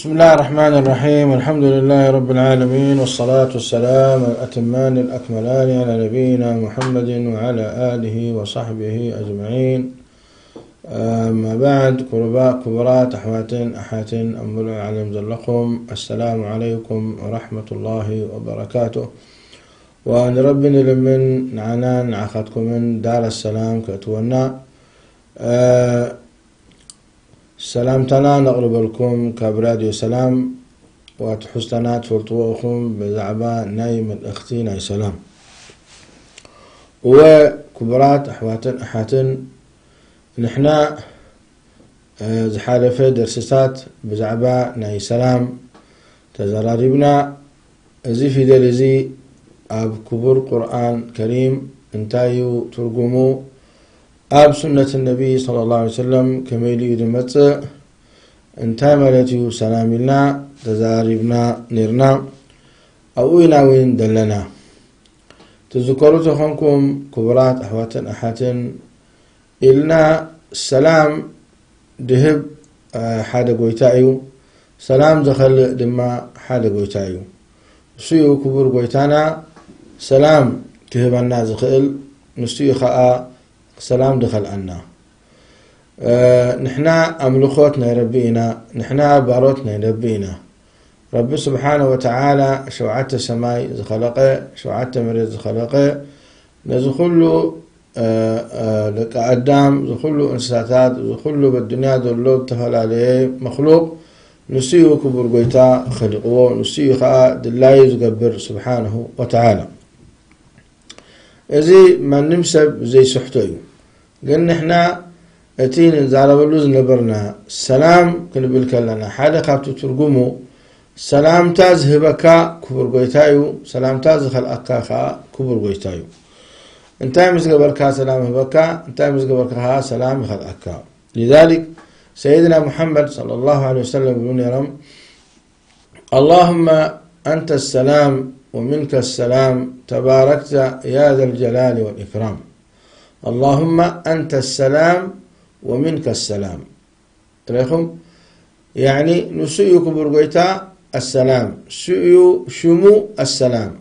بسم الله الرحمن الرحيم. الحمد لله رب العالمين، والصلاة والسلام الأتمان الأكملان على نبينا محمد وعلى آله وصحبه أجمعين. ما بعد، كبرات أحاتين أمبلو علم زلكم، السلام عليكم ورحمة الله وبركاته. ونربني لمن نعنان عقدكم من دار السلام كأتونا سلامتنا نقرب لكم كبراديو سلام وتحستنا تفرطوكم بزعبا نايم الأختي ناي سلام. وكبرات أحاتن نحنا زحالفة درسات بزعبا ناي سلام تزراربنا زي في دلزي أب كبر قرآن كريم انتايو ترجمو أب سنة النبي صلى الله عليه وسلم كميلي يدمت انتاي مالتيو سلامنا تزاربنا نيرنا أوينا وين دلنا. تذكروا تخونكم كبرات أحاتن إلنا السلام دهب حدا قويتايو، سلام دخل دما حدا قويتايو، سيو كبر قويتانا سلام تهب الناس خيل نسيو خاء سلام دخل عنا. نحنا أملخوتنا يربينا، نحنا باروتنا يربينا. رب سبحانه وتعالى شوعت السماء زخلقه، شوعت مريض زخلقه، نزخلو لك أدام، زخلو إنساتات، زخلو بالدنيا دولو تفعل عليه مخلوق نسيو كبر قويتا خلقه، نسيو خاء دلاي زقبر سبحانه وتعالى. إذي ما نمسب زي سحتوي قلنا إحنا اتين زعلبلوز نبرنا السلام كنبلكلنا حدا خابتو ترجمو سلام تاز هبكا كبر قويتايو، سلام تاز خلقكا خا كبر قويتايو. انتاي مزقبركا سلام هبكا، انتاي مزقبركا سلام خلقكا. لذلك سيدنا محمد صلى الله عليه وسلم يقول يا رب: اللهم أنت السلام ومنك السلام تباركت يا ذا الجلال والإكرام. اللهم أنت السلام ومنك السلام. تريكم يعني نسيو كبرغيتا السلام، سيو شمو السلام،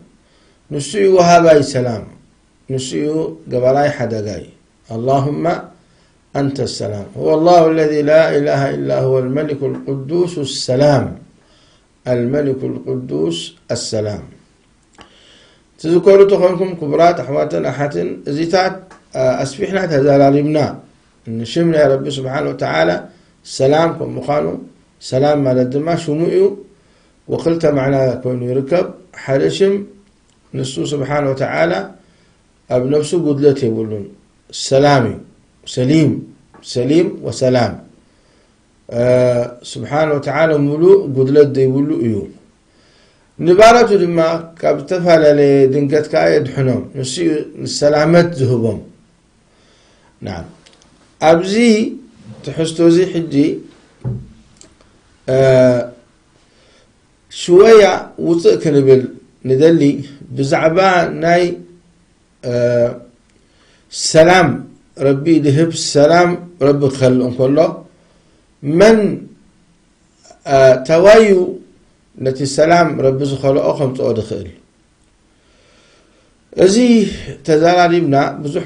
نسيو هاباي سلام، نسيو قبلاي حدقاي. اللهم أنت السلام، هو الله الذي لا إله إلا هو الملك القدوس السلام، الملك القدوس السلام. تذكروا تخونكم كبرات أحواتن أحاتن زيتات أسبحنا تزالالبنا نشمنا يا رب سبحانه وتعالى سلامكم مخانو سلام مال الدماء شموئيو وقلت معنا كون يركب حرشم نسو سبحانه وتعالى أبنفسه قدلته يقولون السلامي سليم وسلام. سبحانه وتعالى ملو قدلت يقولوا إيو نبارة لما كابتفها لدنقت كايد حنوم نسي السلامات ذهبهم. نعم أبزي تحستوزي حجي شوية وطئك نبل ندلي بزعبان ناي السلام ربي دهب السلام ربي خلقهم كله من توايو نتي السلام رب زخلقهم تقعد خيل. ازي تزاريبنا بزح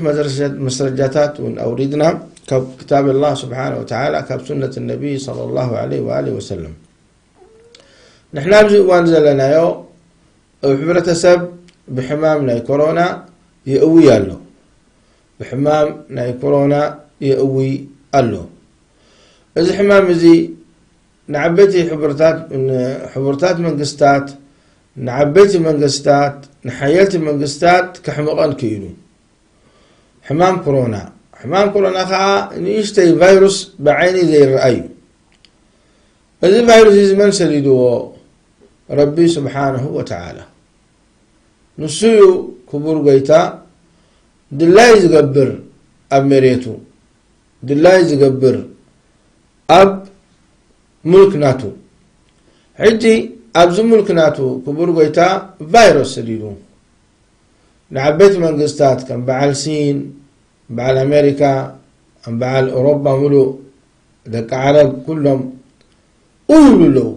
مسرجاتات ونأوردنا كتاب الله سبحانه وتعالى كاب سنة النبي صلى الله عليه وآله وسلم. نحن بزي وانزلنا يو وحبرة سب بحمام ناي كورونا يقوي الله، بحمام ناي كورونا يقوي الله. ازي حمام زي نعبتي حبرتات منقستات، نعبتي منقستات، نحيلتي منقستات كحمقان كيلو. حمام كورونا خا نيشتي فيروس بعيني زي الرأي. هذا الفيروس يزمن سليدو ربي سبحانه وتعالى نسيو كبر قيتا دلاي يزقبر أب مريتو، دلاي يزقبر أب ملك ناتو حجي أبز ملك ناتو كبر قيتا فيروس سليدو. نعبت منقستات كان بعال سين، بعال أمريكا، بعال أوروبا ملو دك عرب كلهم قولوا له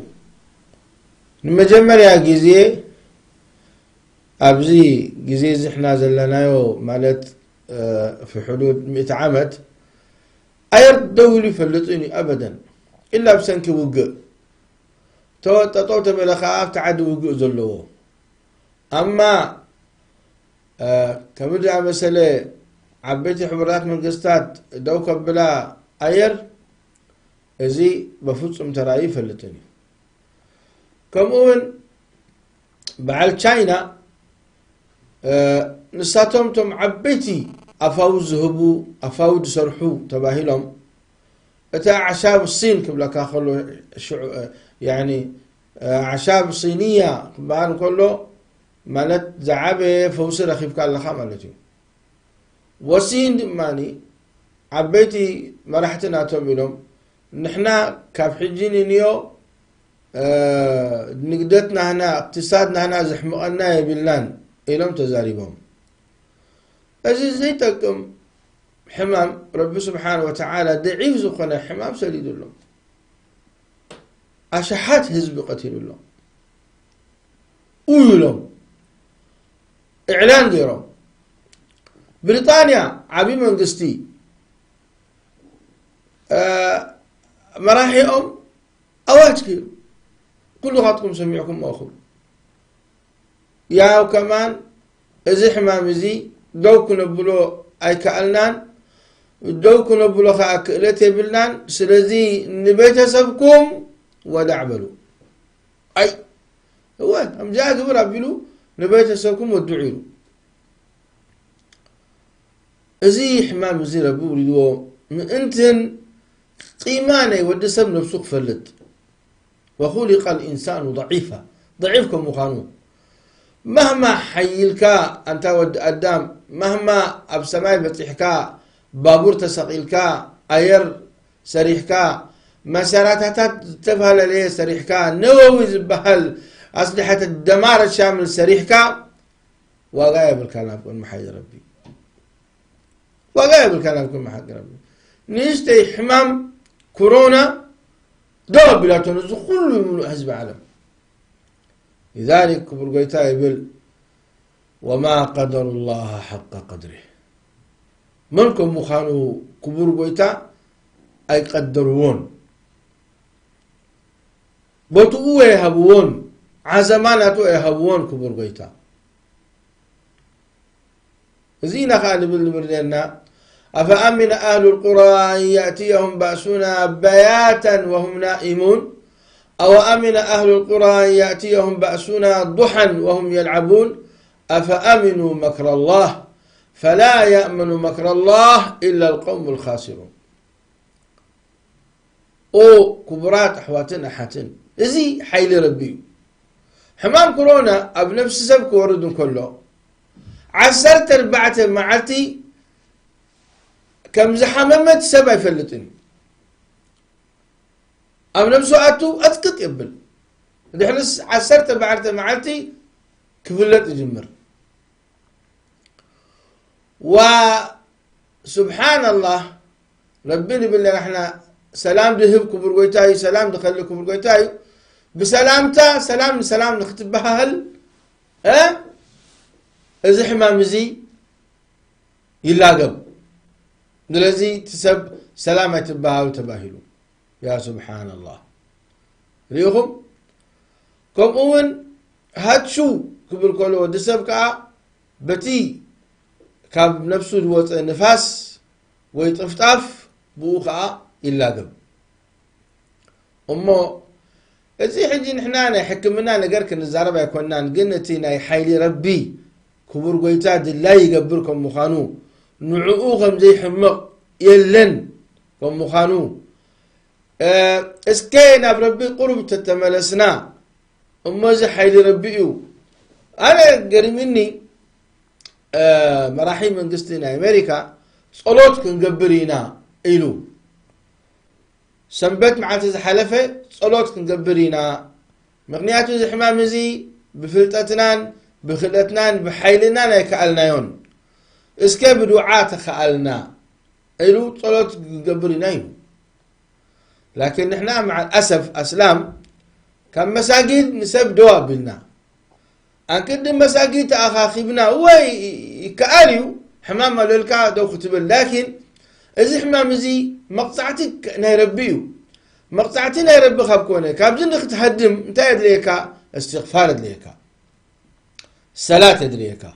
نمجمر يا جزي أبزي جزي زحنا زلنايو مالت في حدود 100 عامت أيرد دولي فلطيني أبدا إلا بسنك وقع توت بلخاف تعد وقع زلوه أما كبدأ مسألة عبيتي حبرات من قصات دوكب بلا أير زي بفوتهم تراي فلطيني كمون بعد تشاينا نساتهم تم عبيتي أفاوز هبو أفاوز سرحو تباهلهم أتا عشاب الصين كبلا كاخلو يعني عشاب صينية كبان كله مالت زعابة فوز رخيف قال لخا مالتي وصين ماني عبيتي مرحتنا توميلهم نحنا كاب حجيني نيو نقدتنا هنا اقتصادنا هنا زحمقنا يبلان إلهم تزاريبهم زيتكم حمام رب سبحانه وتعالى ضعيف زقنا حمام سليد الله أشحات حزب قتيل الله ويلهم إعلان ديرهم بريطانيا عبي من قستي مراحيهم أواجكي كل غاتكم سميعكم أخر يا وكمان إذا حمام زي دوك نبلو أي كألنان دوك نبلو خاكلتي بلنان سلزي نبيت سبكم ودعبلو أي هو هم جاء قبل أبلو نبيت سبكم ودعيلو إزي حمام زي ربولي دو من أنتن قيماني ودسم نفسك فلت وخلق الإنسان ضعيفا ضعيفكم مخانون مهما حيلكا أنت ود قدام مهما أبسماي بطيحكا بابور تسقيلكا أير سريحكا مسارات تفهل ليه سريحكا نووي زبهل أسلحة الدمار الشامل سريحكا وغايب الكلام كن محاج ربي وغايب الكلام كن محاج ربي نيستي حمام كورونا دو بلا تنزو كل من حزب عالم لذلك برقيتا يقول وما قدر الله حق قدره منكم مخانو كبر قيتا أي قدرون بطوء يهبون عزماناتو يهبون كبر قيتا زينا خالب المردنا أفأمن أهل القرى أن يأتيهم بأسنا بياتا وهم نائمون أو أمن أهل القرى أن يأتيهم بأسنا ضحى وهم يلعبون أفأمنوا مكر الله فلا يأمن مكر الله إلا القوم الخاسرون أو كبرات أحواتنا حاتن إزي حيل ربي حمام كورونا بنفس سبك وردن كله 14 معتي كم زحممت 7 يفلتني أم نفسه أتو أتكت يبل إذا حنس 14 معتي كفلت يجمر وسبحان الله ربنا بالله احنا سلام دهب كبر قويتاي سلام دخل كبر قويتاي بسلامتا سلام نختبها هل إذا حمام زي يلاقب نلزي تسب سلامة تبها وتباهلو يا سبحان الله ريهم كم أون هاتشو كبر كله ودسب كا بتي كاب نفسه دوت نفاس ويطفطف بوخا إلا قب أمه إزي حجي نحنا حكمنا نقرك الزاربة يكوننا قلنتينا يحيلي ربي كبر قويتاد الله يقبركم مخانو نعوقهم زي حمق يلن كم مخانو اسكينا بربي قرب تتملسنا أمه زي حيلي ربيو أنا قريب مني مراحي من قصتنا أمريكا صلوت كنقبرينا إلو سنبت معات زي حلفة صلوت كنقبرينا مغنياتو زي حمام زي بفلتتنان بخلتنان بحيلنا يكألنا يون اسكي بدعاء تخألنا إلو صلوت كنقبرينا لكن نحنا مع الأسف أسلام كم مساجد نسب دواب لنا أكيد مساجد أخاخبنا هو كأريو حمام للكا دو ختبل لكن إذا حمام زي مقطعتك نيربيو مقطعتي نيربي خبكونه كابزن تهدم انت يدريكا استغفار يدريكا الصلاة يدريكا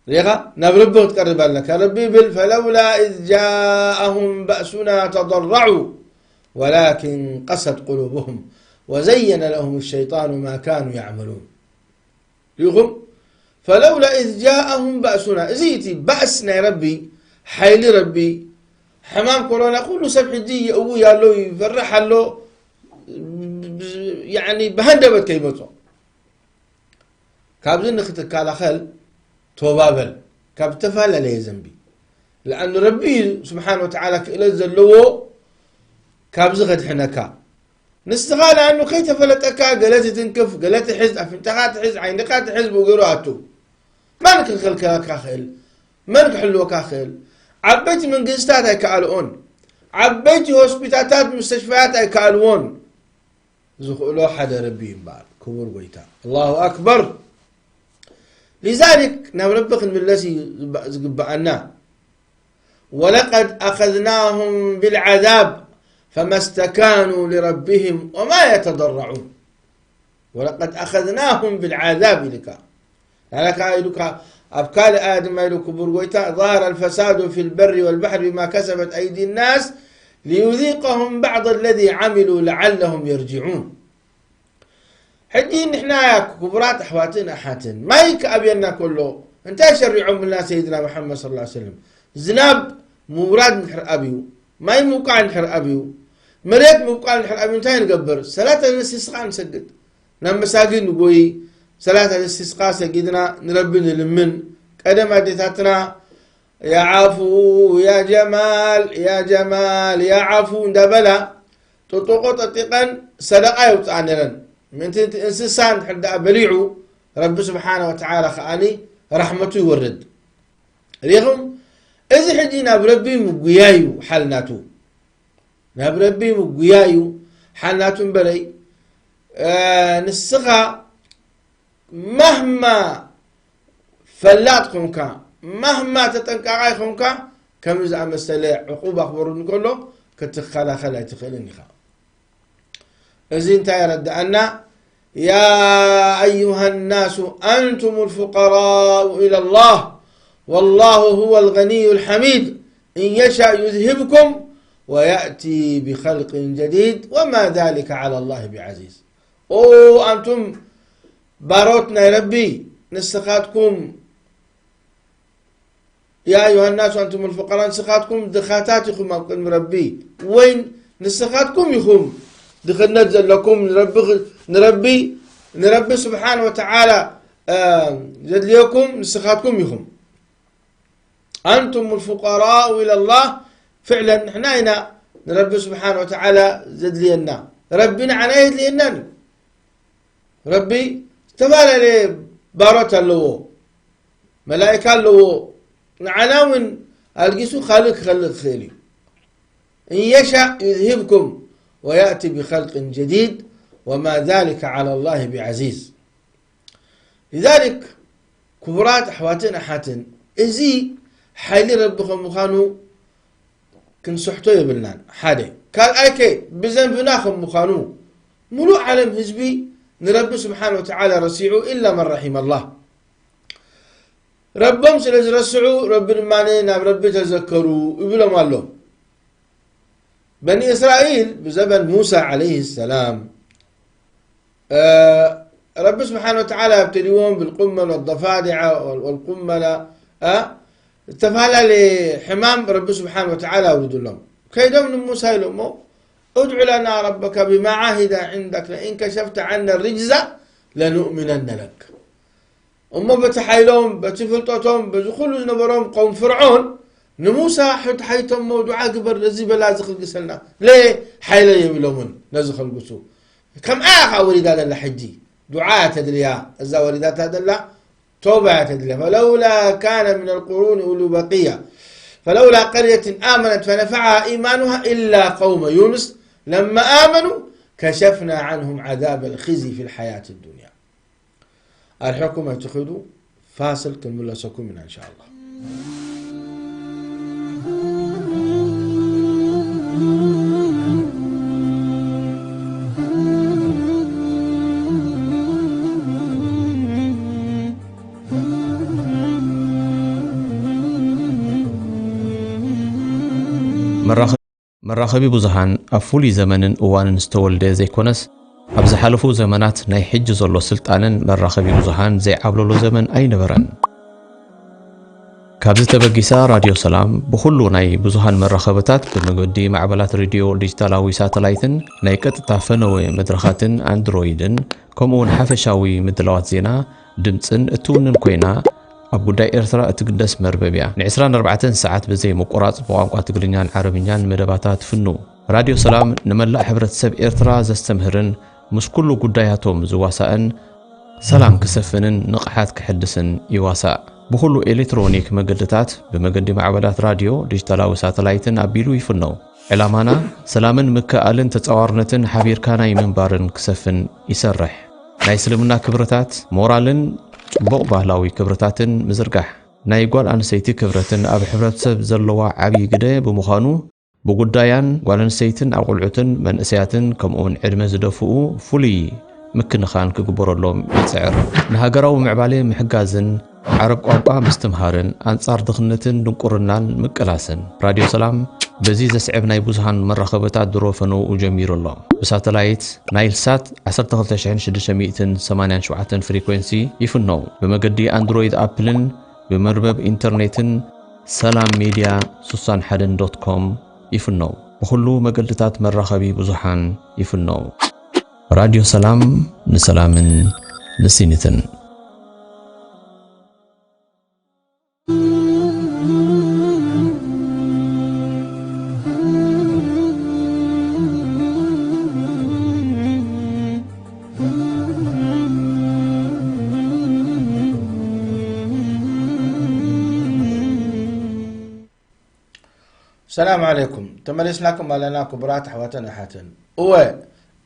ريغا نبربه تقرب لك ربي بل فلولا إذ جاءهم بأسنا تضرعوا ولكن قست قلوبهم وزين لهم الشيطان ما كانوا يعملون يغم فلولا إذ جاءهم بأسنا زيتي بأسنا يا ربي حيل ربي حمام كورونا كله سبح دي أوي يالو يفرح له يعني بهندبت كيمته كابزن نختك على خل توبابل كابتفال لي ذنبي لأن ربي سبحانه وتعالى إلى زلوه كابز غد حنكا نستغال عنه كي تفلتكا قالت تنكف قالت حزب أفنتقات حزب عينقات حزب وقرواتو ما نك الخلق كاخل ما نك حلوه كاخل عبيت من قنستات اي كالون عبيت هوسبيتالات مستشفيات اي كالون زخلو حدا ربي بعد كبر ويتا الله اكبر لذلك نربخ من الذي زقبعنا ولقد اخذناهم بالعذاب فما استكانوا لربهم وما يتضرعون ولقد اخذناهم بالعذاب لك يعني كايلوكا أبكال آدم إلو كبر ويتا ظهر الفساد في البر والبحر بما كسبت أيدي الناس ليذيقهم بعض الذي عملوا لعلهم يرجعون حدين إحنا كبرات أحواتنا أحاتن ما يك أبينا كله انت شرعوا من سيدنا محمد صلى الله عليه وسلم زناب موراد نحر أبيو ما يموقع نحر أبيو مريت موقع نحر أبيو انتهي نقبر صلاة الاستسقاء نسجد لما ساقين نقوي صلاة الاستسقاء سجدنا نربي لمن قدم أديتاتنا يا عفو يا جمال يا جمال يا عفو دبلا تطوقت أتقن صدقاء يوتعنرن من انسسان حد أبليعو رب سبحانه وتعالى خاني رحمته يورد ريهم إذا حجينا بربي مقويايو حالناتو نبربي مقويايو حالناتو بلي نسخة مهما فلاتكم كا مهما تتنقعيكم كا كم إذا مسألة عقوبة أخبرون كله كتخلا خلا تخليني خا إذن تيرد أن يا أيها الناس أنتم الفقراء إلى الله والله هو الغني الحميد إن يشاء يذهبكم ويأتي بخلق جديد وما ذلك على الله بعزيز أو أنتم باروتنا يا ربي نسخاتكم يا أيها الناس أنتم الفقراء نسخاتكم دخاتاتكم من ربي وين نسخاتكم يخم دخل نزل لكم نربي سبحانه وتعالى جد ليكم نسخاتكم يخم أنتم الفقراء إلى الله فعلا نحن هنا نربي سبحانه وتعالى زد لينا ربنا عنايد لينا ربي تبالي لي باروت اللو ملائكة اللو نعناون القسو خالق خيلي إن يشاء يذهبكم ويأتي بخلق جديد وما ذلك على الله بعزيز لذلك كبرات أحواتنا حاتن إزي حالي ربكم مخانو كنسحتو يبلنان حادي قال أيكي بزنبناكم مخانو ملو علم هزبي نرب سبحانه وتعالى رسيعو إلا من رحم الله ربهم سلز رسعوا رب المانين رب تذكروا يقولوا مالهم بني إسرائيل بزمن موسى عليه السلام رب سبحانه وتعالى يبتليهم بالقمل والضفادع والقمل تفعل لحمام رب سبحانه وتعالى ورد لهم كيدهم من موسى لهم ادع لنا ربك بما عهد عندك لئن كشفت عنا الرجز لنؤمنن لك أما بتحايلهم بتفلطتهم بزخلوا نبرهم قوم فرعون نموسى حط حيتهم موضوع أكبر لزي بلازخ القسلنا ليه حيلا يملون نزخ القسو كم آخر ولدات اللحجي دعاء تدليا إذا ولدات هذا توبة تدليا فلولا كان من القرون أولو بقية فلولا قرية آمنت فنفعها إيمانها إلا قوم يونس لما آمنوا كشفنا عنهم عذاب الخزي في الحياة الدنيا. الحكم يتخذوا فاصل كنملسكم من إن شاء الله. مراخبي بوزهان أفولي زمن أوان استولد زي كونس أبز حلفو زمانات ناي حج زلو سلطانن مراخبي بوزهان زي عبلولو زمن أي نبرن كابز تبقيسا راديو سلام بخلو ناي بوزهان مراخبتات بمقودي معبلات راديو ديجيتالاوي ساتلايتن ناي كتتافنوي مدرخاتن اندرويدن كومون حفشاوي مدلوات زينا دمتن اتونن كوينا أبو داي إرثرا أتقدس مرببيا نعسران 4 ساعات بزي مقراط بوانقوا تقرينيان عربينيان مدباتات فنو راديو سلام نملا حبرت سب إرثرا زستمهرن مش كله قداياتهم زواساءن سلام كسفنن نقحات كحدسن يواساء بخلو إلكترونيك مقدتات بمقدي معبلات راديو ديجيتالاو ساتلايتن أبيلو يفنو علامانا سلامن مكالن تتوارنتن حبير كاناي منبارن كسفن يسرح ناي سلمنا كبرتات مورالن بق ባህላዊ ክብረታትን ምዝርጋሕ ናይ ጓል አንሰይቲ ክብረትን ኣብ ሕብረተሰብ ዘለዋ ዓብይ ግደ ብምዃኑ ብጉዳያን ጓል አንሰይትን ኣብ ቁልዑትን መንእሰያትን ከምኡውን ዕድመ ዝደፍኡ ፍሉይ ምክንኻን ክግበረሎም ይፅዕር ንሃገራዊ ምዕባለ ምሕጋዝን ዓረብ ቋንቋ ምስትምሃርን አንጻር ድኽነትን ድንቁርናን ምቅላስን ራድዮ ሰላም በዚ ዘስዕብ ናይ ብዙሃን መራኸበታት ድሮፈኑ ጀሚሩ ኣሎ ብሳተላይት ናይልሳት 12687 ፍሪኩዌንሲ ይፍነው በመገዲ አንድሮይድ አፕልን በመርበብ ኢንተርኔትን ሰላም ሚዲያ 61.com ይፍነው በሁሉ መገድታት መራኸቢ ብዙሃን ይፍነው ራድዮ ሰላም ንሰላምን ንሲኒትን السلام عليكم تملسناكم لنا كبرات حواتنا حاتن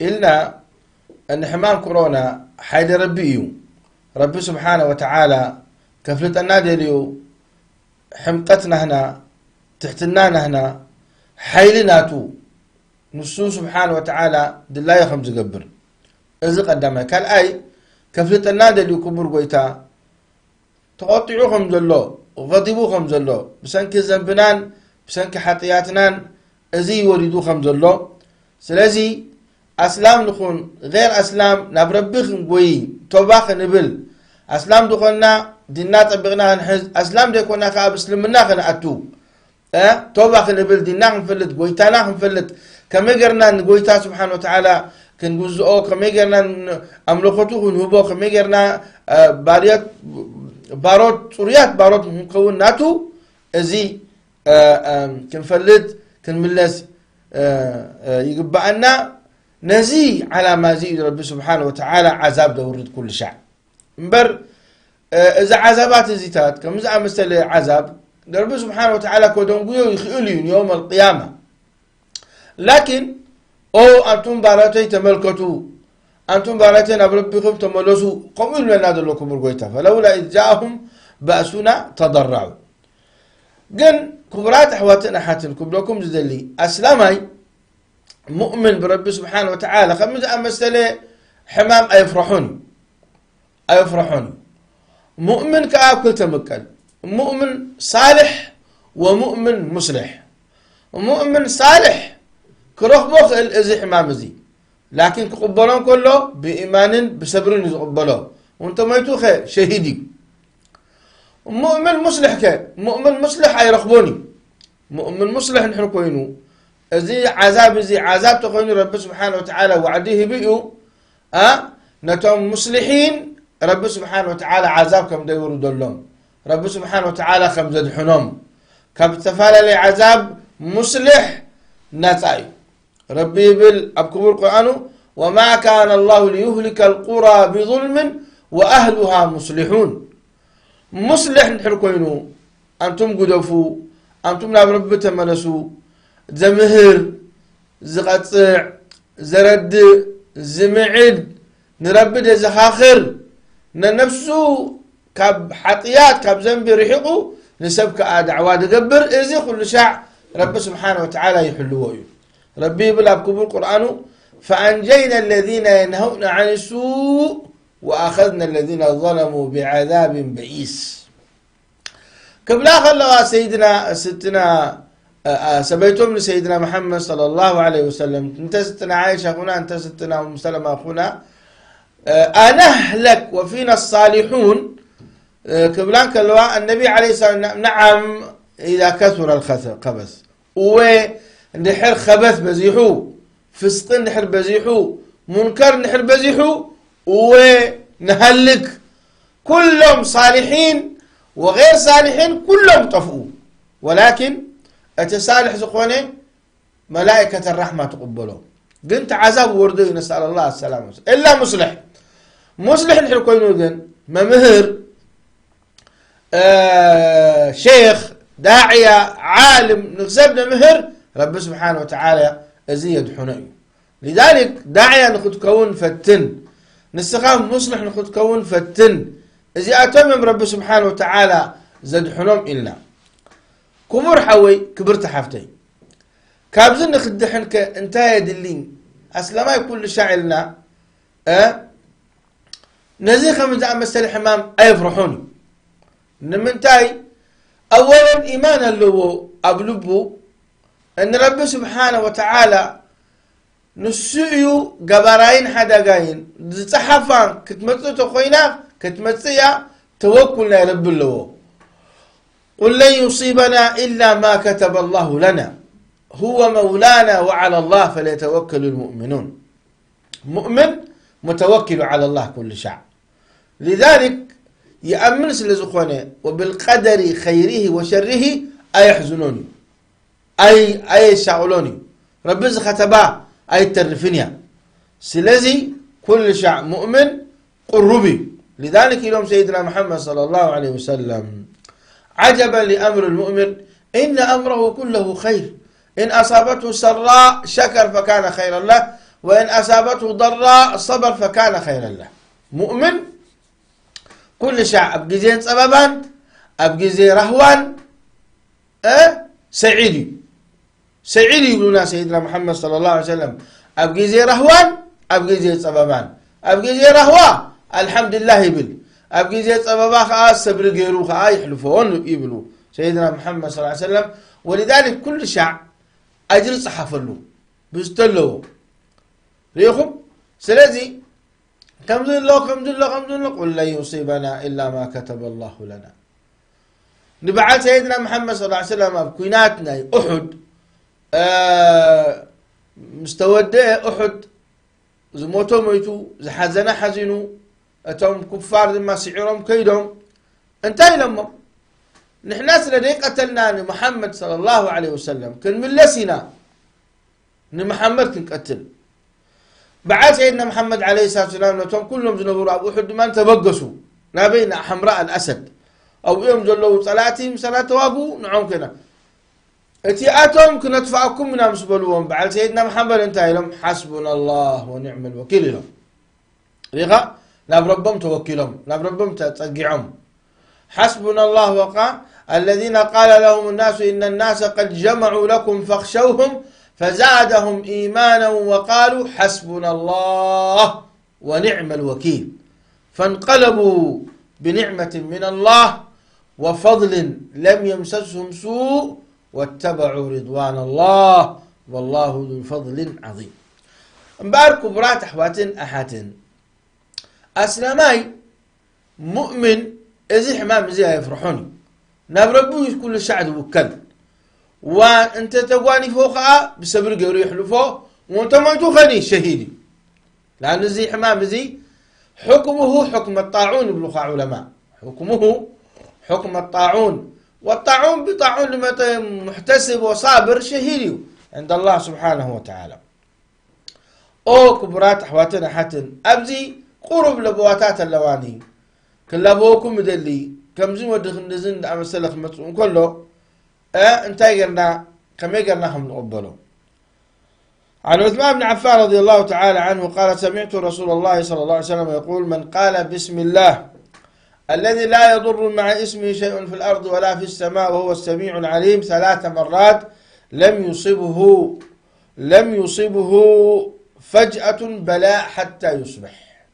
إلنا أن حمام كورونا حيد ربيو ربي سبحانه وتعالى كفلت النادي اليو حمقتنا هنا تحتنا هنا حيلناتو نسو سبحانه وتعالى دلاي خمس قبر إذا قدامها كان أي كفلت النادي اليو كبر قويتا تقطعوهم زلو وغضبوهم زلو بسنك الزنبنان بسنك حطياتنا ازي يريدو خمز الله سلازي اسلام نخون غير اسلام نبربخ نقوي توباخ نبل اسلام دخلنا دينا طبقنا نحز اسلام ديكونا خاب اسلمنا خنعتو توباخ نبل دينا نفلت قويتانا نفلت كما قرنا نقويتا سبحانه وتعالى كنجزؤو كما قرنا املخوتو نهبو كما قرنا باريات باروت صوريات باروت مكون ناتو ازي كنفلت كنملس يقبعنا نزي على ما زيد ربي سبحانه وتعالى عذاب دورد كل شعب مبر إذا عذابات زيتات كم إذا مثل عذاب ربي سبحانه وتعالى كودون قيو يخيلون يوم القيامة لكن أنتم باراتي تملكتوا أنتم باراتي نبربكم تملسوا قوموا لنا دلوكم القويتا فلولا إذ جاءهم بأسنا تضرعوا قن كبرات أحواتنا حاتن كبلكم زدلي أسلامي مؤمن بربي سبحانه وتعالى خمس أمثله حمام أيفرحون مؤمن كأكل تمكن مؤمن صالح ومؤمن مصلح مؤمن صالح كروح بوخ الإزي حمام زي لكن كقبلون كله بإيمان بصبر يقبلوه وانت ما يتوخي شهيدي مؤمن مصلح مؤمن مصلح يرخبوني مؤمن مصلح نحن كوينو زي عذاب تخوينو رب سبحانه وتعالى وعديه بيئو نتوم مصلحين رب سبحانه وتعالى عذاب كم ديورو دولهم رب سبحانه وتعالى خم زد حنوم كم تفعل لي عذاب مصلح نتاي ربي بل أبكبر القرآن وما كان الله ليهلك القرى بظلم وأهلها مصلحون مصلح نحركوينو أنتم قدفو أنتم ناب رب تمنسو زمهر زقطع زرد زمعد نربد زخاخر ننفسه كاب حطيات كاب ذنب رحقه نسبك دعوة دقبر إذي كل شاع رب سبحانه وتعالى يحلوه ربي بلا بكبر القرآن فأنجينا الذين ينهون عن السوء وأخذنا الذين ظلموا بعذاب بئيس قبل خلوا سيدنا ستنا سبيتم لسيدنا محمد صلى الله عليه وسلم انت ستنا عائشة أخونا انت ستنا أم سلمة أخونا أنهلك وفينا الصالحون قبلان كلوا النبي عليه الصلاة والسلام نعم إذا كثر الخبث ونحر خبث بزيحو فسق نحر بزيحو منكر نحر بزيحو ونهلك كلهم صالحين وغير صالحين كلهم طفؤوا ولكن أتصالح زخوني ملائكة الرحمة تقبلوا قلت عذاب وردي نسأل الله السلامة إلا مصلح نحن كوينو ذن ممهر شيخ داعية عالم نغسبنا مهر رب سبحانه وتعالى أزيد حنين لذلك داعية نخد كون فتن نستقام مصلح نخد كون فتن إذا أتمم رب سبحانه وتعالى زد حنوم إلا كمور حوي كبرت حفتي كابزن نخدحن كانتهى دلين أسلما يكون شاعرنا نزيخة من زعم مسألة حمام أيفرحوني نمنتاي أولا إيمانا له أبلبو أن رب سبحانه وتعالى نسيو قبراين حدا قاين صحفان كتمثل تخوينا كتمثل توكلنا يا رب الله قل لن يصيبنا إلا ما كتب الله لنا هو مولانا وعلى الله فليتوكل المؤمنون مؤمن متوكل على الله كل شعب لذلك يأمن سلزخونه وبالقدر خيره وشره أيحزنوني أي شعولوني رب زختبا أي ترفنيا سلزي كل شعب مؤمن قربي لذلك يوم سيدنا محمد صلى الله عليه وسلم عجبا لأمر المؤمن إن أمره كله خير إن أصابته سراء شكر فكان خيرا له وإن أصابته ضراء صبر فكان خيرا له مؤمن كل شيء أبجزين سببان أبجزي رهوان سعيدي يقولون سيدنا محمد صلى الله عليه وسلم أبجزي رهوان أبجزي سببان أبجزي رهوا الحمد لله يبل أبجزي سببا خاص صبر غيرو خاي يحلفون يبلو سيدنا محمد صلى الله عليه وسلم ولذلك كل شيء أجر صحف له بيستلو ريخم سلازي كم ذل قل لن يصيبنا إلا ما كتب الله لنا نبعث سيدنا محمد صلى الله عليه وسلم بكيناتنا أحد مستودع أحد زموتو ميتو زحزنا حزنو أتوم كفار ما سعرهم كيدهم انتهي لما نحن لدي قتلنا محمد صلى الله عليه وسلم كن من لسنا محمد كن قتل بعد سيدنا محمد عليه الصلاة والسلام لتهم كلهم زنبوا أبو أحد ما تبقسوا نابين حمراء الأسد أو يوم جلوا صلاتهم صلاة وابو نعم كنا اتياتهم كنا تفعكم من أمسبلوهم بعد سيدنا محمد انتهي لهم حسبنا الله ونعم الوكيل لهم ريغا ناب ربهم توكلهم ناب ربهم تتقعهم حسبنا الله وقال الذين قال لهم الناس إن الناس قد جمعوا لكم فاخشوهم فزادهم إيمانا وقالوا حسبنا الله ونعم الوكيل فانقلبوا بنعمة من الله وفضل لم يمسسهم سوء واتبعوا رضوان الله والله ذو الفضل العظيم مبارك برات أحواتن أحاتن أسلاماي مؤمن إذي حمام زي يفرحوني نابربو كل شعب وكل وانت تقواني فوقها بسبر قوري يحلفوه وانت ما تخني شهيدي لأن زي حمام زي حكمه حكم الطاعون بلغة علماء حكمه حكم الطاعون والطاعون بطاعون لما محتسب وصابر شهيدي عند الله سبحانه وتعالى او كبرات احواتنا حتن ابزي قرب لبواتات اللواني كل ابوكم مدلي كم زين ودخ نزن امسلخ مصون كله انتي قلنا كم يقلنا هم نقبله عن عثمان بن عفان رضي الله تعالى عنه قال سمعت رسول الله صلى الله عليه وسلم يقول من قال بسم الله الذي لا يضر مع اسمه شيء في الأرض ولا في السماء وهو السميع العليم 3 مرات لم يصبه فجأة بلاء حتى يصبح.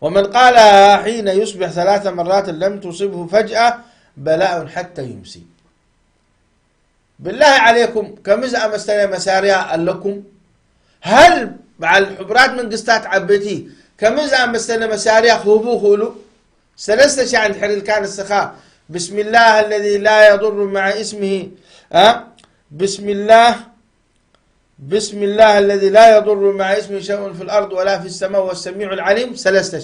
ومن قالها حين يصبح 3 مرات لم تصبه فجأة بلاء حتى يمسي. بالله عليكم كمزأ مساريا لكم هل مع الحبرات من قستات عبتي كمزأ مساريا خوبو خولو 3 شعن حريل كان السخاء بسم الله الذي لا يضر مع اسمه بسم الله الذي لا يضر مع اسمه شيء في الأرض ولا في السماء والسميع العليم 3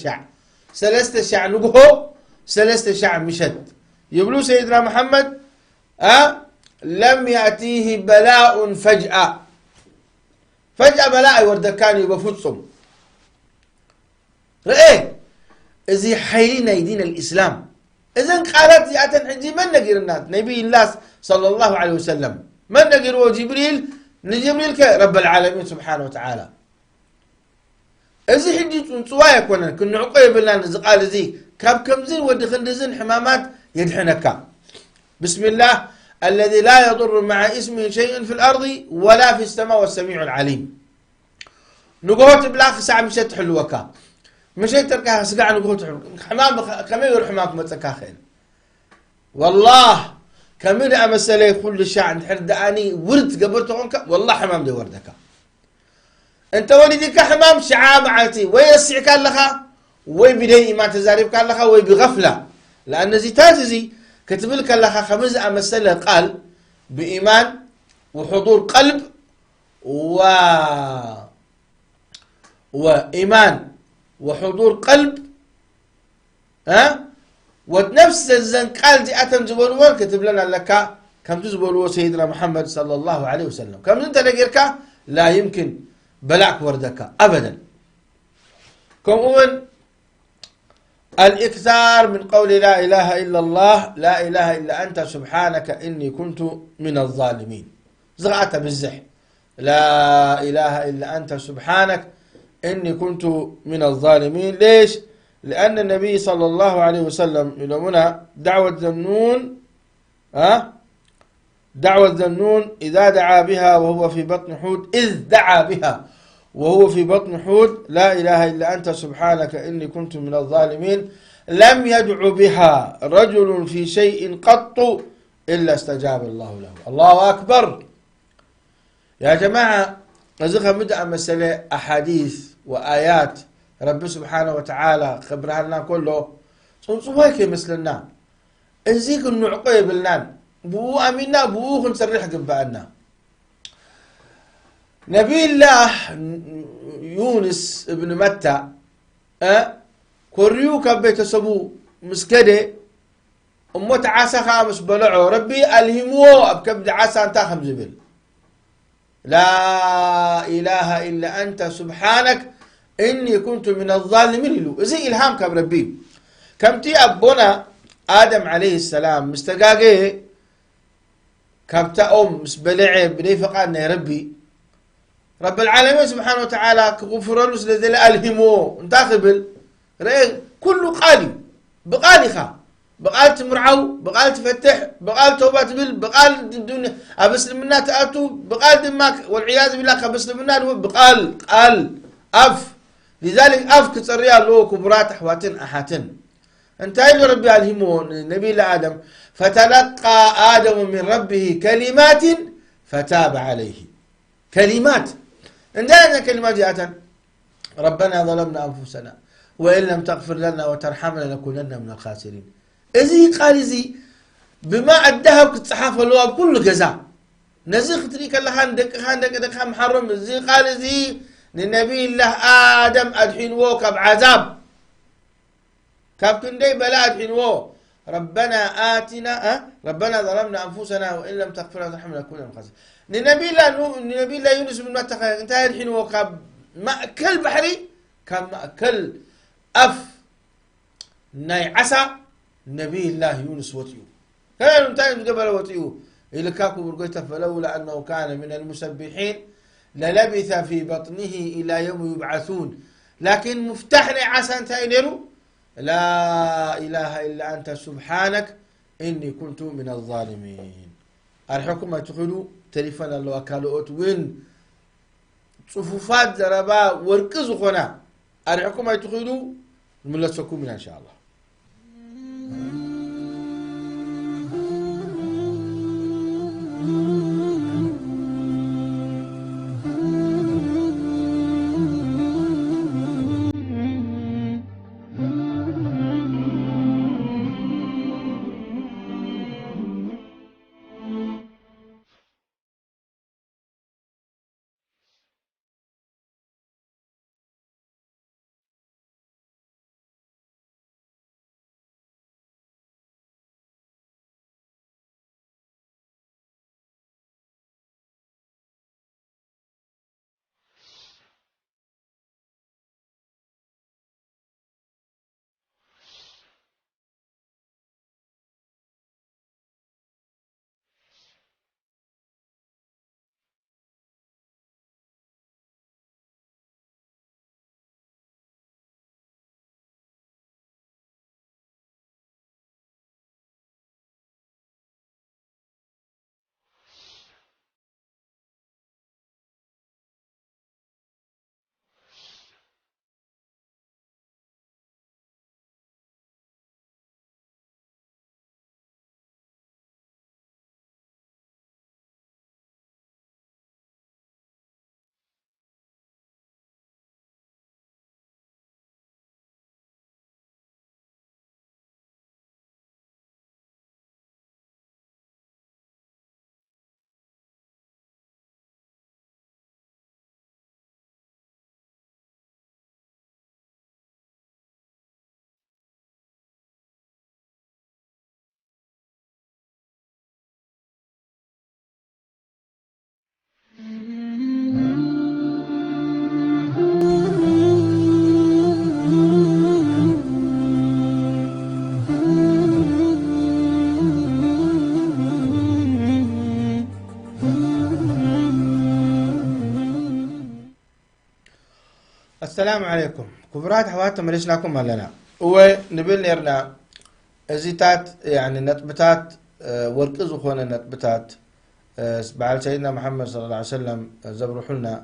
شع نقهو 3 شع مشد يقولوا سيدنا محمد لم يأتيه بلاء فجأة بلاء وردكان يبفتهم رأي إذا حيلنا يدين الإسلام إذن قالت يأتن حجي من نقر الناس نبي الله صلى الله عليه وسلم من نقر وجبريل نجبريل رب العالمين سبحانه وتعالى إذا حجي تنصوايا كنا عقيب لنا قال زي كم زين ودخل زين حمامات يدحنك بسم الله الذي لا يضر مع اسمه شيء في الأرض ولا في السماء والسميع العليم. نقوت بلاخ ساعة مشيت حلوكا مشيت تركها سقع نقوت حمام كم يقول حمامك متكاخين والله كم أمسلي كل شعن حرداني ورد قبرتهم والله حمام دي وردك انت ولدك حمام شعاب عاتي ويسع كان لها ويبدي ما تزارب كان لها ويبغفله لأن زي تازي كتب لك لها 5 مسألة قال بإيمان وحضور قلب وإيمان وحضور قلب ونفس الزن قال دي أتم زبولوان كتب لنا لك كم تزبولو سيدنا محمد صلى الله عليه وسلم كم انت لقيرك لا يمكن بلعك وردك أبدا. كمون الإكثار من قول لا إله إلا الله لا إله إلا أنت سبحانك إني كنت من الظالمين زغعت بالزح لا إله إلا أنت سبحانك إني كنت من الظالمين. ليش؟ لأن النبي صلى الله عليه وسلم يلومنا دعوة ذنون إذا دعا بها وهو في بطن حوت إذ دعا بها وهو في بطن حوت لا إله إلا أنت سبحانك إني كنت من الظالمين لم يدع بها رجل في شيء قط إلا استجاب الله له. الله أكبر يا جماعة. نزخها مدأ مسألة أحاديث وآيات رب سبحانه وتعالى خبرها لنا كله صنصوهيك مثلنا انزيك النعقيب لنا بو أمينا بو نسرح قبعنا. نبي الله يونس ابن متى كوريو كبيت سبو مسكدة أموت عسى 5 بلعو ربي ألهمو أبكبد عسى أنت 5 بل لا إله إلا أنت سبحانك إني كنت من الظالمين له زي إلهام كم ربي كم تي أبونا آدم عليه السلام مستقاقه كم تأم مسبلعي بني فقالنا يا ربي رب العالمين سبحانه وتعالى كغفر له سلذل ألهمو انتاخبل رأي كله قالي بقالي بقال تمرعو بقال تفتح بقال توبات بال بقال الدنيا أبسلم منا تأتوا بقال دماك والعياذ بالله كبسلم منا بقال قال أف لذلك أف كتريا له كبرات أحواتن أحاتن انتهي له ربي ألهمون نبي آدم فتلقى آدم من ربه كلمات فتاب عليه. كلمات عندنا كلمات جاءتنا ربنا ظلمنا أنفسنا وإن لم تغفر لنا وترحمنا لنكونن من الخاسرين. إذي قال زي بما الذهب كتصحافة له بكل جزاء نزيخ تريك الله خاندك محرم زي قال زي للنبي الله آدم أدحين وكب عذاب كابكن دي بلا أدحين وو ربنا آتنا ربنا ظلمنا أنفسنا وإن لم تغفر لنا وترحمنا لنكونن من الخاسرين. لنبي الله يونس بن متى انتهى الحين وكب مأكل بحري كان مأكل أف ناي عسى نبي الله يونس وطيو كانوا انتهي قبل وطيو إلى كاكو برقيته فلولا أنه كان من المسبحين للبث في بطنه إلى يوم يبعثون لكن مفتاحنا عسى أنت إليرو لا إله إلا أنت سبحانك إني كنت من الظالمين أرحكم ما تقولوا تليفون الله وكالوت وين صفوفات زربا وركز خنا أرحكم ما تقولوا ملتكم من إن شاء الله السلام عليكم كبرات حوات مليش لكم لنا هو نبيل نيرنا ازيتات يعني نطبتات وركز خونا نطبتات بعد سيدنا محمد صلى الله عليه وسلم زبروا لنا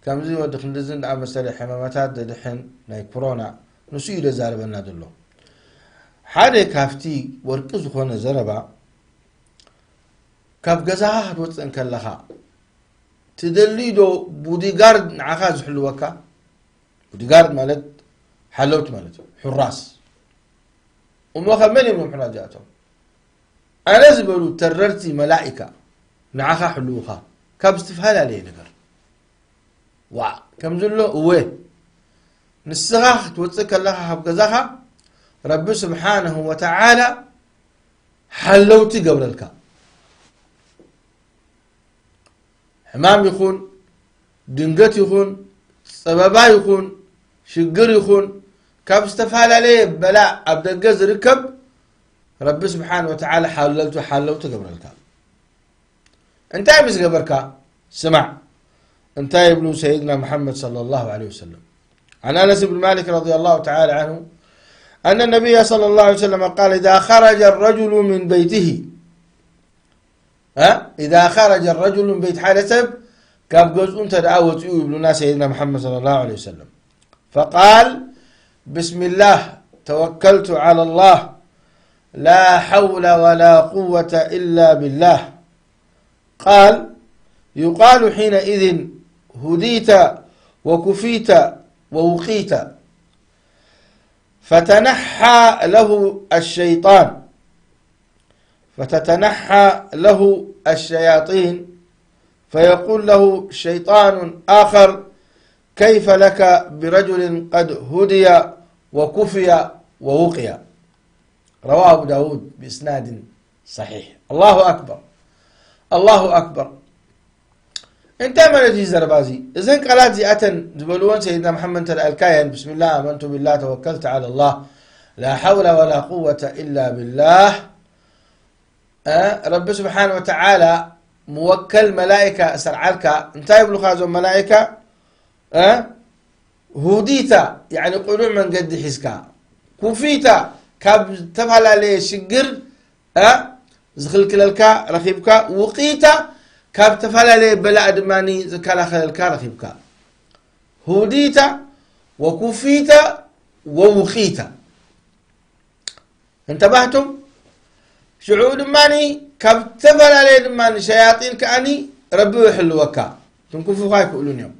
كم زي ودخل نزن على مسألة حمامات دحين ناي كورونا نسير زاربنا دلو حدا كافتي وركز خونا زربا كاب جزاها توصل كلها تدليدو بوديغارد نعخاز حلوكا بوديغارد مالت حلوت مالت حراس وما خمني من حناجاتهم أنا زبلو تررتي ملائكة نعخا حلوها كاب استفهال عليه نقر كم زلو وين نسخاخ توصك الله حبقزاها رب سبحانه وتعالى حلوتي قبل الكا حمام يخون دنقت يخون سببا يخون شقر يخون كاب استفهال عليه بلاء أبدا قز ركب رب سبحانه وتعالى حلوتي قبل الكا انت امس قبركا سمع انت ابن سيدنا محمد صلى الله عليه وسلم عن انس بن مالك رضي الله تعالى عنه ان النبي صلى الله عليه وسلم قال اذا خرج الرجل من بيته اذا خرج الرجل من بيت حالته كاب جزء انت دعوت ابن سيدنا محمد صلى الله عليه وسلم فقال بسم الله توكلت على الله لا حول ولا قوة إلا بالله قال يقال حينئذ هديت وكفيت ووقيت فتتنحى له الشياطين فيقول له شيطان آخر كيف لك برجل قد هدي وكفي ووقي رواه أبو داود بإسناد صحيح الله أكبر الله أكبر انت ما نجي زربازي إذن قالات زي أتن زبلوان سيدنا محمد الكاين بسم الله آمنت بالله توكلت على الله لا حول ولا قوة إلا بالله رب سبحانه وتعالى موكل ملائكة سرعلك انت يبلغ هذا الملائكة هوديتا يعني قلوع من قد حسكا كوفيتا كاب تفعل عليه شجر زخل كلالكا رخيبكا وقيتا كاب تفعل عليه بلا أدماني زكالا خلالكا رخيبكا هوديتا وكوفيتا ووقيتا انتبهتم شعود ماني كاب تفعل عليه دماني شياطين كأني ربي يحل وكا تنكفوا هاي يقولون يوم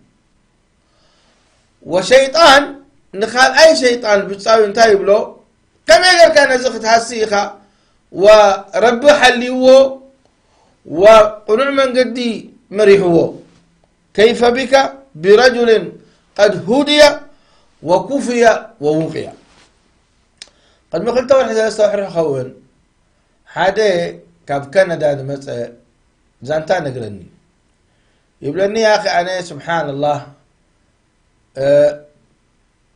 وشيطان نخال أي شيطان بتساوي انتهي بلو كما يقول كان زخت هالسيخة ورب حليوه وقنوع من قدي مريحوه كيف بك برجل قد هدي وكفي ووقي قد ما قلت واحد يستوحر خون حدا كاب كندا مسألة زانتا نقرني يبلني يا أخي أنا سبحان الله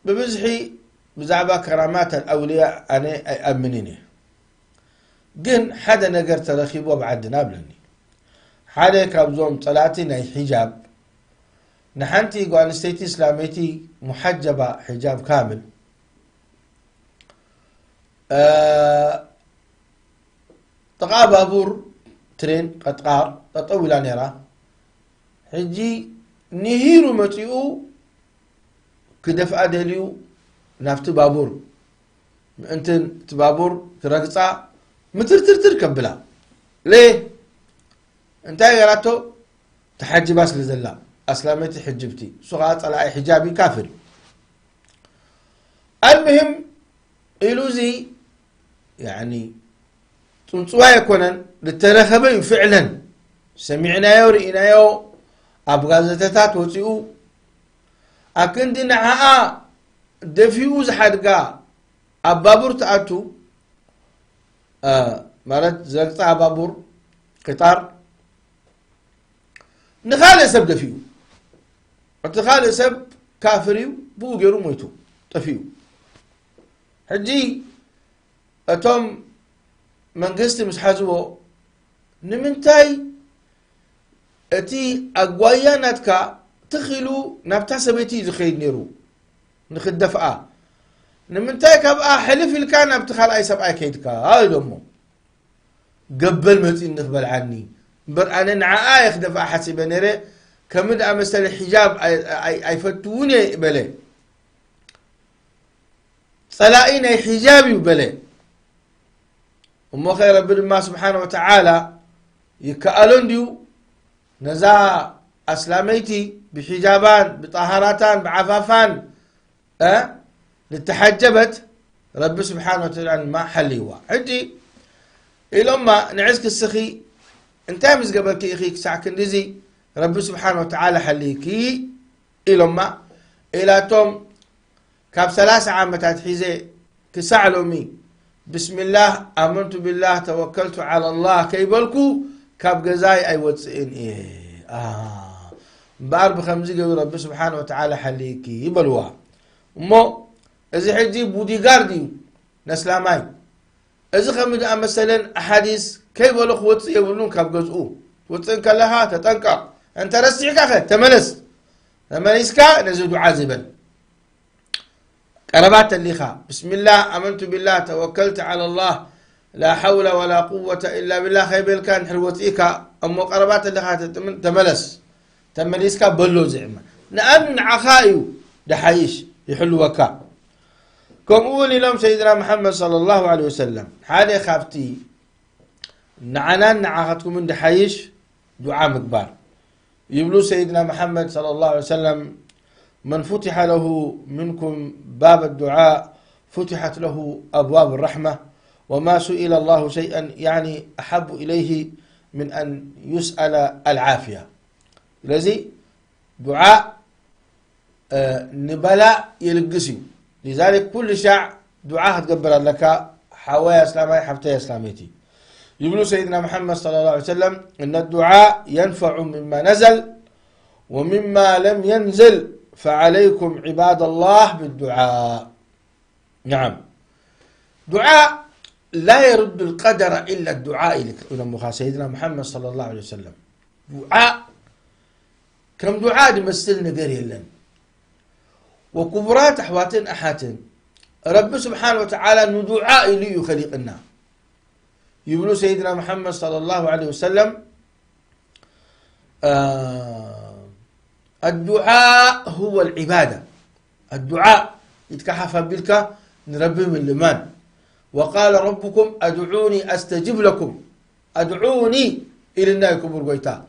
ببزحي بزعبا كرامات الأولياء أنا أمنيني جن حدا نقر ترخيب وبعدنا بلني حدا كابزوم طلعتي ناي حجاب نحنتي قوان استيتي إسلاميتي محجبة حجاب كامل تقع بابور ترين قطار تطول نيرا حجي نهيرو متيو كدفع دليو نافت بابور انت تبابور ترقصا مترتر كبلا ليه انت يقراتو تحجب اصل زلا اسلامتي حجبتي سوغات على حجابي كافر المهم إلوزي يعني تنصوا يكونن للترخبين فعلا سمعنا ورئينا يو أبغازتات وطيئو أكن دي نعاء دفيوز حدقا أبابور تأتو مالت زلطة أبابور قطار نخالي سب دفيو وتخالي سب كافريو بوغيرو مويتو تفيو حجي أتوم منقستي مش حازوه نمنتاي أتي أقوياناتك تخلو نبتع سبيتي زخيد نيرو نخد دفعة نمنتاي كابقى حلف الكان نبتخال أي سبعي كيدك هاي دمو قبل متين نخبل عني بر أنا نعاء يخدفع حسب نيري كمد أمثل الحجاب أي فتوني بلي صلائين أي حجابي بلي ومو خير رب الله سبحانه وتعالى يكألون ديو نزا أسلاميتي بحجابان بطهاراتان بعفافان للتحجبت رب سبحانه وتعالى ما حليوا عندي إلما نعزك السخي انت مز قبل كي اخيك ساعكن ديزي رب سبحانه وتعالى حليكي إلما إلى توم كاب 3 عامتات حيزي كسعلومي بسم الله آمنت بالله توكلت على الله كيبلكو كاب جزاي أي وتسئن بار بخمزي قوي رب سبحانه وتعالى حليكي يبلوا مو إذا حجي بودي غاردي نسلاماي إذا خمد مثلا أحاديث كيبلو وتس يقولون كاب جزء وتسئن كلها تتنكر أنت رسيك أخي تملسكا نزيد عازبا قربات الليخا بسم الله أمنت بالله توكلت على الله لا حول ولا قوة إلا بالله خيبل كان حلوتيكا أمو قربات الليخا تمليسكا بلو زعما نأمن عخايو دحيش يحلوكا كم أولي لهم سيدنا محمد صلى الله عليه وسلم حالي خافتي نعنان نعاختكم من دحيش دعاء مكبار يبلو سيدنا محمد صلى الله عليه وسلم من فتح له منكم باب الدعاء فتحت له أبواب الرحمة وما سئل الله شيئا يعني أحب إليه من أن يسأل العافية لذي دعاء نبلاء يلقسي لذلك كل شاع دعاء تقبل لك حوايا إسلامي حفتي إسلاميتي يقول سيدنا محمد صلى الله عليه وسلم إن الدعاء ينفع مما نزل ومما لم ينزل فعليكم عباد الله بالدعاء نعم دعاء لا يرد القدر إلا الدعاء لك سيدنا محمد صلى الله عليه وسلم دعاء كم دعاء يمثل نجار يلن وكبرات أحواتن أحاتن رب سبحانه وتعالى ندعاء لي يخلقنا يقولوا سيدنا محمد صلى الله عليه وسلم الدعاء هو العبادة الدعاء يتكحف بلك نربي من الإيمان وقال ربكم أدعوني أستجب لكم أدعوني إلى النار كبر قيتا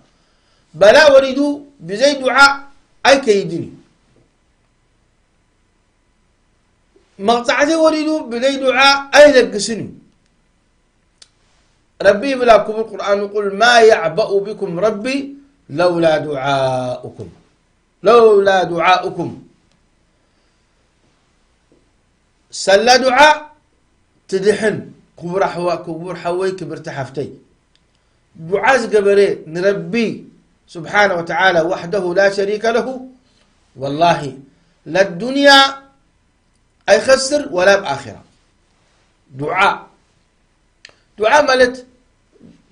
بلا وريدوا بزي دعاء أي كيدني مقطعتي وريدوا بزي دعاء أي لقسني ربي بلا كبر القرآن يقول ما يعبأ بكم ربي لولا دعاؤكم لولا دعاؤكم سلا دعاء تدحن كبر حوي كبر تحفتي دعاء قبري نربي سبحانه وتعالى وحده لا شريك له والله لا الدنيا أي خسر ولا بآخرة دعاء مالت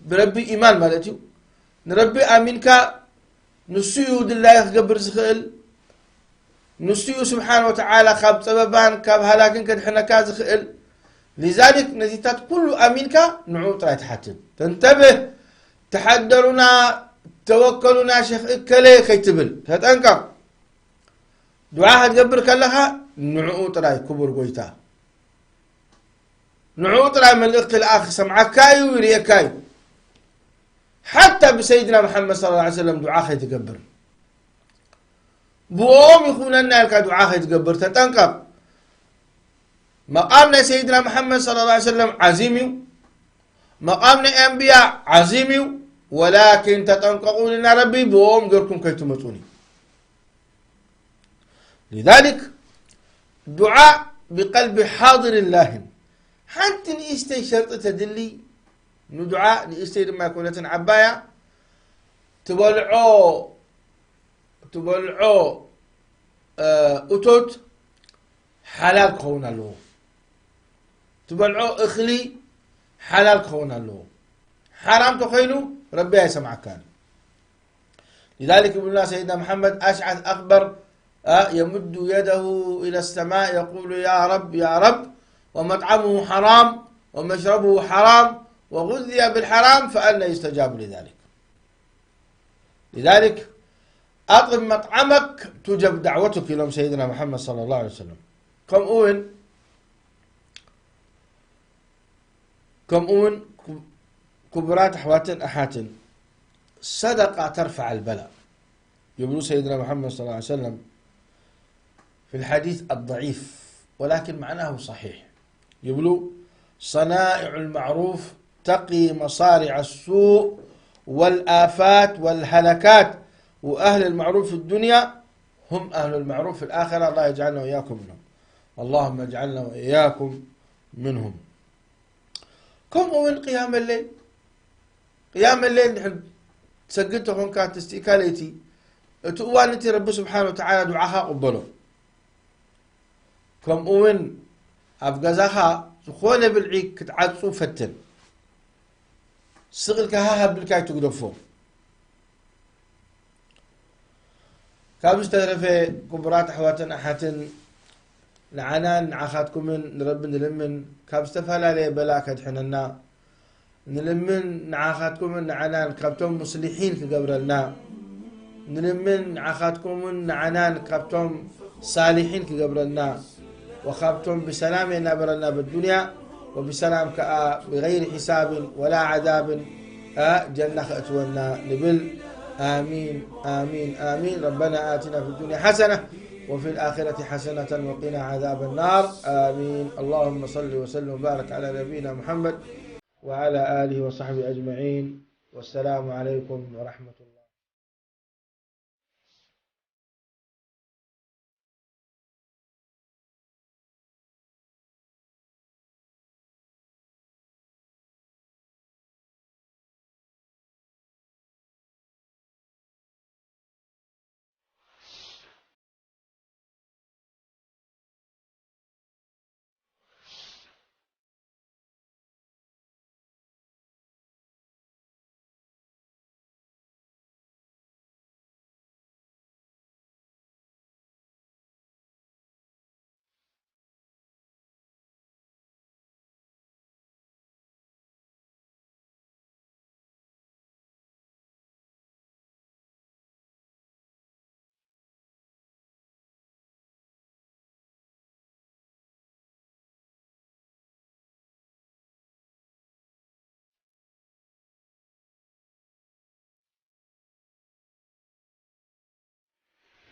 بربي إيمان مالتي نربي آمينك نسيو دله يخبر زخيل نسيو سبحانه وتعالى خاب سببان كاب هلاكن كدحنا كازخيل لذلك نزيتات كل آمينك نعوط راي تحتن تنتبه تحدرنا توكلنا شيخ إكلي خيتبل تتأنكر دعاء هتقبر كلها نعوط راي كبر قويتا نعوط راي من الإخت الآخر سمعك كايو وريا كايو حتى بسيدنا محمد صلى الله عليه وسلم دعاء يتقبر بوم يكون لنا دعاء يتقبر تتنقب مقامنا سيدنا محمد صلى الله عليه وسلم عزيمي مقامنا أنبياء عزيمي ولكن تتنققوا لنا ربي بوم قركم كي تمتوني لذلك دعاء بقلب حاضر الله حتى نيستي شرط تدلي ندعاء نيستي لما يكون عباية تبلعو أتوت حلال كون له تبلعو اخلي حلال كون له حرام تخيلو ربي يسمع كان لذلك يقول الله سيدنا محمد أشعث أخبر يمد يده إلى السماء يقول يا رب يا رب ومطعمه حرام ومشربه حرام وغذي بالحرام فأنا يستجاب لذلك أطلب مطعمك تجب دعوتك إلى سيدنا محمد صلى الله عليه وسلم كم أون كبرات حواتن أحاتن صدقة ترفع البلاء يقول سيدنا محمد صلى الله عليه وسلم في الحديث الضعيف ولكن معناه صحيح يقولوا صنائع المعروف تقي مصارع السوء والآفات والهلكات وأهل المعروف في الدنيا هم أهل المعروف في الآخرة الله يجعلنا وإياكم منهم اللهم اجعلنا وإياكم منهم كم من قيام الليل نحن سجدته هون كانت استيكاليتي تؤوانتي رب سبحانه وتعالى دعاها قبله كم من أفقزها تخونه بالعيك كتعاصو فتن سغل كهاها بالكاي تقدفو كابس تغرفة كبرات حواتن أحاتن نعنان نعاخاتكم من نرب نلمن كابس تفعل عليه بلاك حننا نلمن نعاخاتكم من نعنان كابتم مصلحين في قبرنا نلمن نعاخاتكم من نعنان كابتم صالحين في قبرنا وخابتم بسلام نابرنا بالدنيا وبسلام بغير حساب ولا عذاب جنة أتونا نبل آمين آمين آمين ربنا آتنا في الدنيا حسنة وفي الآخرة حسنة وقنا عذاب النار آمين اللهم صل وسلم وبارك على نبينا محمد وعلى آله وصحبه أجمعين والسلام عليكم ورحمة الله.